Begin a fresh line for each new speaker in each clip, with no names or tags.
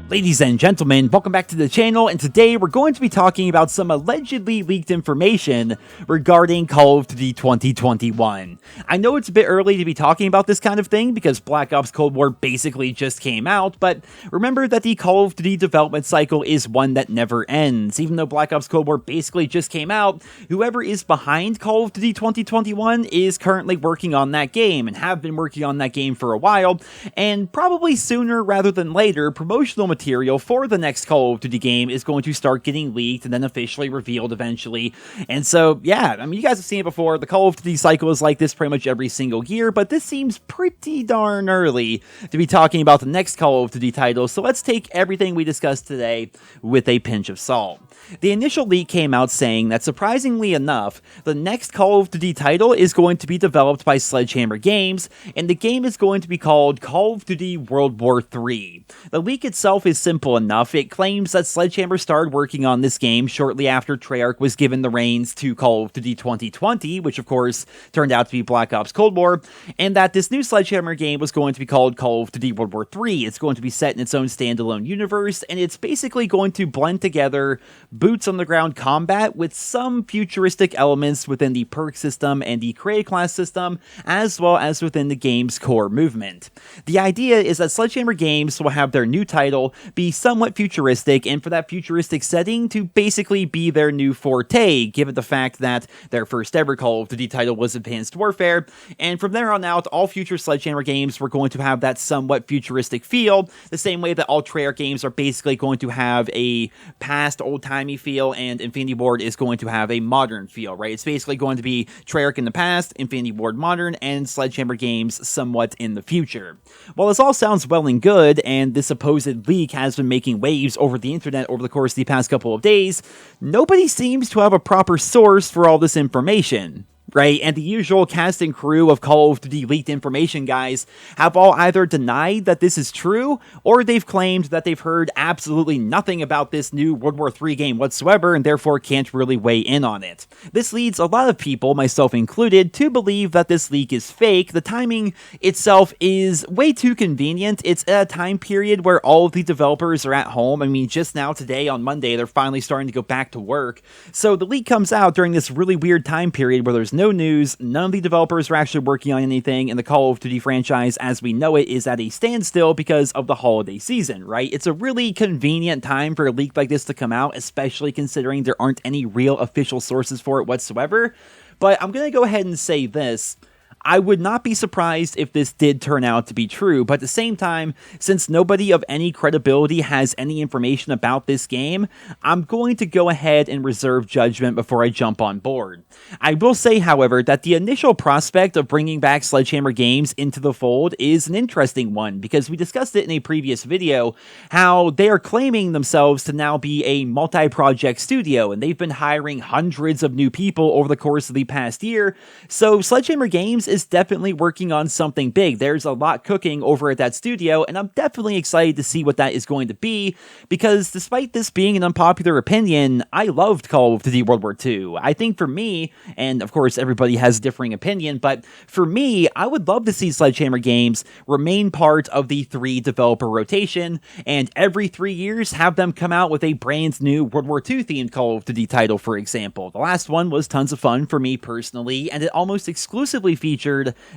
Ladies and gentlemen, welcome back to the channel, and today we're going to be talking about some allegedly leaked information regarding Call of Duty 2021. I know it's a bit early to be talking about this kind of thing because Black Ops Cold War basically just came out, but remember that the Call of Duty development cycle is one that never ends. Even though Black Ops Cold War basically just came out, whoever is behind Call of Duty 2021 is currently working on that game and have been working on that game for a while, and probably sooner rather than later, promotional material for the next Call of Duty game is going to start getting leaked and then officially revealed eventually. And so, yeah, I mean, you guys have seen it before. The Call of Duty cycle is like this pretty much every single year, but this seems pretty darn early to be talking about the next Call of Duty title, so let's take everything we discussed today with a pinch of salt. The initial leak came out saying that, surprisingly enough, the next Call of Duty title is going to be developed by Sledgehammer Games, and the game is going to be called Call of Duty World War III. The leak itself is simple enough. It claims that Sledgehammer started working on this game shortly after Treyarch was given the reins to Call of Duty 2020, which of course turned out to be Black Ops Cold War, and that this new Sledgehammer game was going to be called Call of Duty World War III. It's going to be set in its own standalone universe, and it's basically going to blend together boots-on-the-ground combat with some futuristic elements within the perk system and the create class system, as well as within the game's core movement. The idea is that Sledgehammer Games will have their new title be somewhat futuristic, and for that futuristic setting to basically be their new forte, given the fact that their first ever Call of Duty title was Advanced Warfare, and from there on out, all future Sledgehammer games were going to have that somewhat futuristic feel, the same way that all Treyarch games are basically going to have a past old-timey feel, and Infinity Ward is going to have a modern feel, right? It's basically going to be Treyarch in the past, Infinity Ward modern, and Sledgehammer Games somewhat in the future. While this all sounds well and good, and this supposed leak has been making waves over the internet over the course of the past couple of days, nobody seems to have a proper source for all this information. Right, and the usual cast and crew of Call of Duty leaked information guys have all either denied that this is true, or they've claimed that they've heard absolutely nothing about this new World War III game whatsoever, and therefore can't really weigh in on it. This leads a lot of people, myself included, to believe that this leak is fake. The timing itself is way too convenient. It's at a time period where all of the developers are at home. I mean, just now today on Monday, they're finally starting to go back to work. So the leak comes out during this really weird time period where there's no news, none of the developers are actually working on anything, and the Call of Duty franchise as we know it is at a standstill because of the holiday season, right? It's a really convenient time for a leak like this to come out, especially considering there aren't any real official sources for it whatsoever. But I'm going to go ahead and say this. I would not be surprised if this did turn out to be true, but at the same time, since nobody of any credibility has any information about this game, I'm going to go ahead and reserve judgment before I jump on board. I will say, however, that the initial prospect of bringing back Sledgehammer Games into the fold is an interesting one, because we discussed it in a previous video, how they are claiming themselves to now be a multi-project studio, and they've been hiring hundreds of new people over the course of the past year, so Sledgehammer Games is definitely working on something big. There's a lot cooking over at that studio, and I'm definitely excited to see what that is going to be, because despite this being an unpopular opinion, I loved Call of Duty World War II. I think for me, and of course everybody has a differing opinion, but for me, I would love to see Sledgehammer Games remain part of the 3 developer rotation, and every 3 years have them come out with a brand new World War II themed Call of Duty title, for example. The last one was tons of fun for me personally, and it almost exclusively featured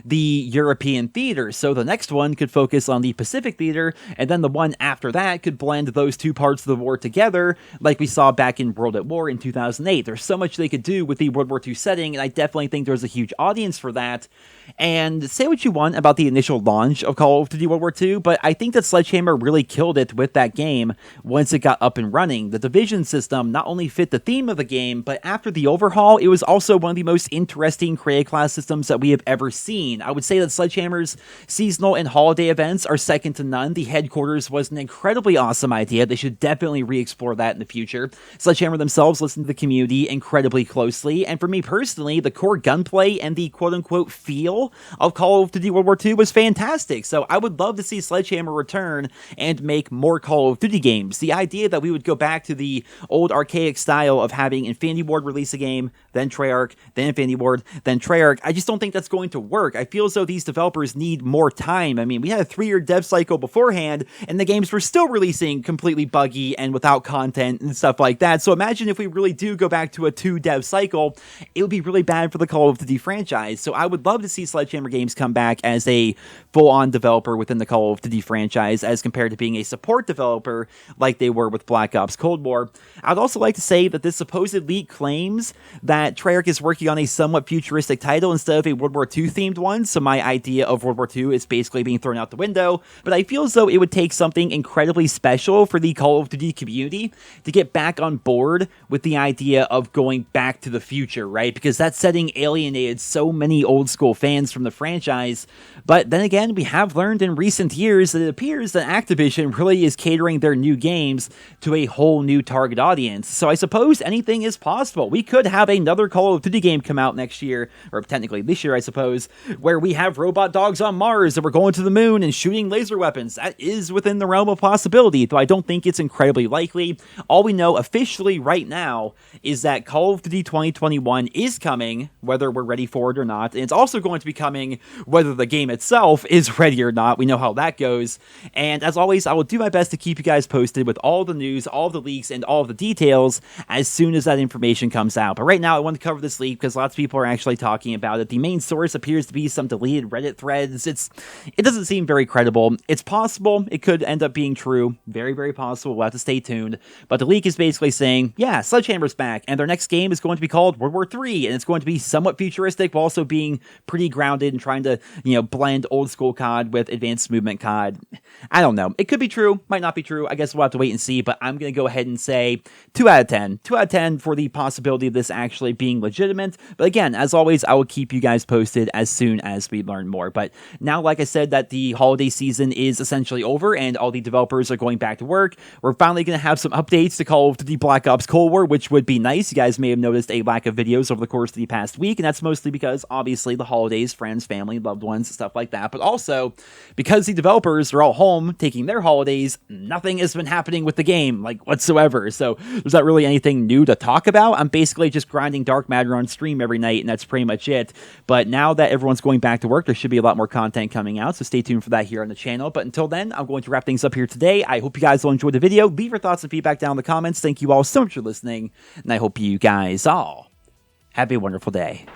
the European theater, so the next one could focus on the Pacific theater, and then the one after that could blend those two parts of the war together, like we saw back in World at War in 2008. There's so much they could do with the World War II setting, and I definitely think there's a huge audience for that. And say what you want about the initial launch of Call of Duty World War II, but I think that Sledgehammer really killed it with that game once it got up and running. The division system not only fit the theme of the game, but after the overhaul, it was also one of the most interesting create class systems that we have ever seen. I would say that Sledgehammer's seasonal and holiday events are second to none. The headquarters was an incredibly awesome idea. They should definitely re-explore that in the future. Sledgehammer themselves listen to the community incredibly closely, and for me personally, the core gunplay and the quote-unquote feel of Call of Duty World War II was fantastic, so I would love to see Sledgehammer return and make more Call of Duty games. The idea that we would go back to the old archaic style of having Infinity Ward release a game, then Treyarch, then Infinity Ward, then Treyarch, I just don't think that's going to work. I feel as though these developers need more time. I mean, we had a 3-year dev cycle beforehand, and the games were still releasing completely buggy and without content and stuff like that. So imagine if we really do go back to a 2 dev cycle, it would be really bad for the Call of Duty franchise. So I would love to see Sledgehammer Games come back as a full-on developer within the Call of Duty franchise as compared to being a support developer like they were with Black Ops Cold War. I'd also like to say that this supposed leak claims that Treyarch is working on a somewhat futuristic title instead of a World War II themed one, so my idea of World War II is basically being thrown out the window, but I feel as though it would take something incredibly special for the Call of Duty community to get back on board with the idea of going back to the future, right? Because that setting alienated so many old school fans from the franchise, but then again, we have learned in recent years that it appears that Activision really is catering their new games to a whole new target audience, so I suppose anything is possible. We could have another Call of Duty game come out next year, or technically this year I suppose, where we have robot dogs on Mars and we're going to the moon and shooting laser weapons. That is within the realm of possibility, though I don't think it's incredibly likely. All we know officially right now is that Call of Duty 2021 is coming, whether we're ready for it or not, and it's also going to be coming whether the game itself is ready or not. We know how that goes, and as always, I will do my best to keep you guys posted with all the news, all the leaks, and all the details as soon as that information comes out. But right now, I want to cover this leak because lots of people are actually talking about it. The main source appears to be some deleted Reddit threads. It doesn't seem very credible. It's possible it could end up being true. Very, very possible. We'll have to stay tuned. But the leak is basically saying, yeah, Sledgehammer's back, and their next game is going to be called World War III, and it's going to be somewhat futuristic while also being pretty grounded and trying to, blend old school COD with advanced movement COD. I don't know. It could be true. Might not be true. I guess we'll have to wait and see, but I'm going to go ahead and say 2 out of 10. 2 out of 10 for the possibility of this actually being legitimate. But again, as always, I will keep you guys posted as soon as we learn more. But now, like I said, that the holiday season is essentially over and all the developers are going back to work, we're finally going to have some updates to Call of Duty Black Ops Cold War, which would be nice. You guys may have noticed a lack of videos over the course of the past week, and that's mostly because, obviously, the holidays, friends, family, loved ones, stuff like that. But also, because the developers are all home taking their holidays, nothing has been happening with the game, whatsoever. So there's not really anything new to talk about. I'm basically just grinding Dark Matter on stream every night, and that's pretty much it. But now that everyone's going back to work, there should be a lot more content coming out, so stay tuned for that here on the channel. But until then, I'm going to wrap things up here today. I hope you guys will enjoy the video. Leave your thoughts and feedback down in the comments. Thank you all so much for listening, and I hope you guys all have a wonderful day.